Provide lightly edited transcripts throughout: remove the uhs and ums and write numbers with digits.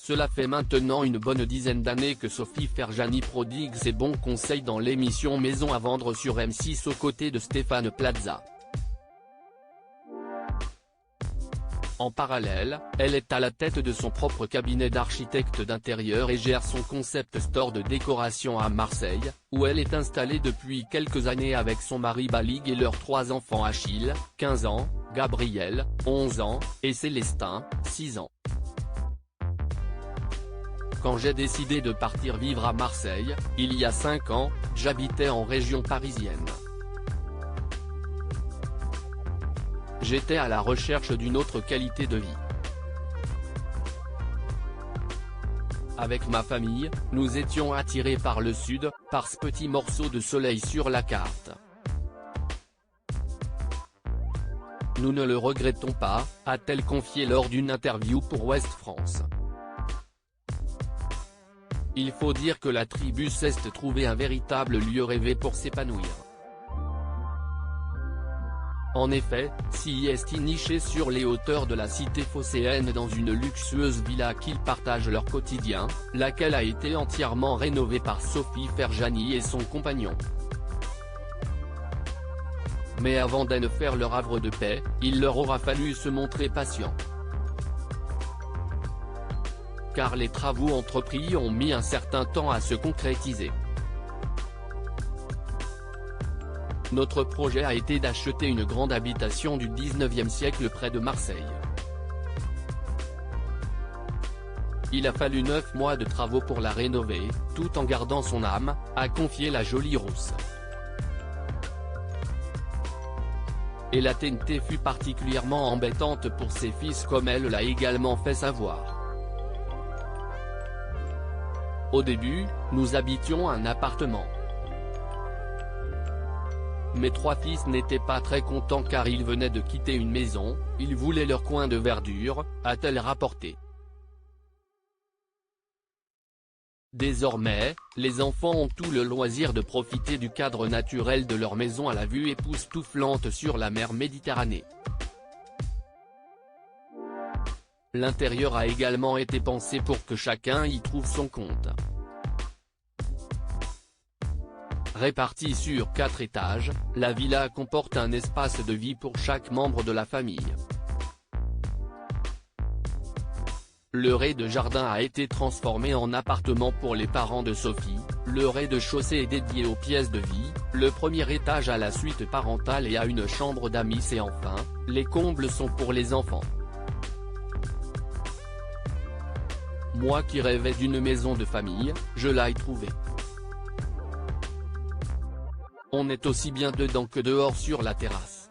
Cela fait maintenant une bonne dizaine d'années que Sophie Ferjani prodigue ses bons conseils dans l'émission Maison à vendre sur M6 aux côtés de Stéphane Plaza. En parallèle, elle est à la tête de son propre cabinet d'architecte d'intérieur et gère son concept store de décoration à Marseille, où elle est installée depuis quelques années avec son mari Balig et leurs 3 enfants Achille, 15 ans, Gabriel, 11 ans, et Célestin, 6 ans. Quand j'ai décidé de partir vivre à Marseille, il y a 5 ans, j'habitais en région parisienne. J'étais à la recherche d'une autre qualité de vie. Avec ma famille, nous étions attirés par le sud, par ce petit morceau de soleil sur la carte. Nous ne le regrettons pas, a-t-elle confié lors d'une interview pour Ouest France. Il faut dire que la tribu s'est trouvée un véritable lieu rêvé pour s'épanouir. En effet, s'y est niché sur les hauteurs de la cité phocéenne dans une luxueuse villa qu'ils partagent leur quotidien, laquelle a été entièrement rénovée par Sophie Ferjani et son compagnon. Mais avant d'en faire leur havre de paix, il leur aura fallu se montrer patients. Car les travaux entrepris ont mis un certain temps à se concrétiser. Notre projet a été d'acheter une grande habitation du 19e siècle près de Marseille. Il a fallu 9 mois de travaux pour la rénover, tout en gardant son âme, a confié la jolie rousse. Et la TNT fut particulièrement embêtante pour ses fils comme elle l'a également fait savoir. Au début, nous habitions un appartement. Mes 3 fils n'étaient pas très contents car ils venaient de quitter une maison, ils voulaient leur coin de verdure, a-t-elle rapporté. Désormais, les enfants ont tout le loisir de profiter du cadre naturel de leur maison à la vue époustouflante sur la mer Méditerranée. L'intérieur a également été pensé pour que chacun y trouve son compte. Répartie sur 4 étages, la villa comporte un espace de vie pour chaque membre de la famille. Le rez-de-jardin a été transformé en appartement pour les parents de Sophie, le rez-de-chaussée est dédié aux pièces de vie, le premier étage à la suite parentale et à une chambre d'amis et enfin, les combles sont pour les enfants. Moi qui rêvais d'une maison de famille, je l'ai trouvée. On est aussi bien dedans que dehors sur la terrasse.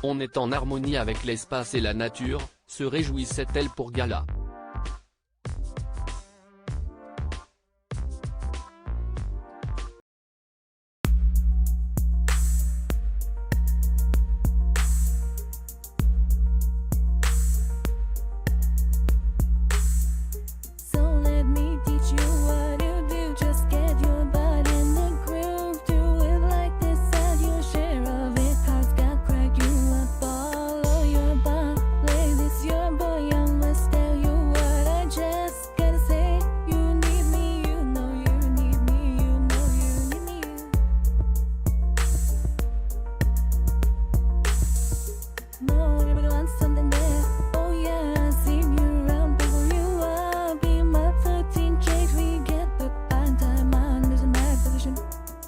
On est en harmonie avec l'espace et la nature, se réjouissait-elle pour Gala.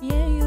Yeah,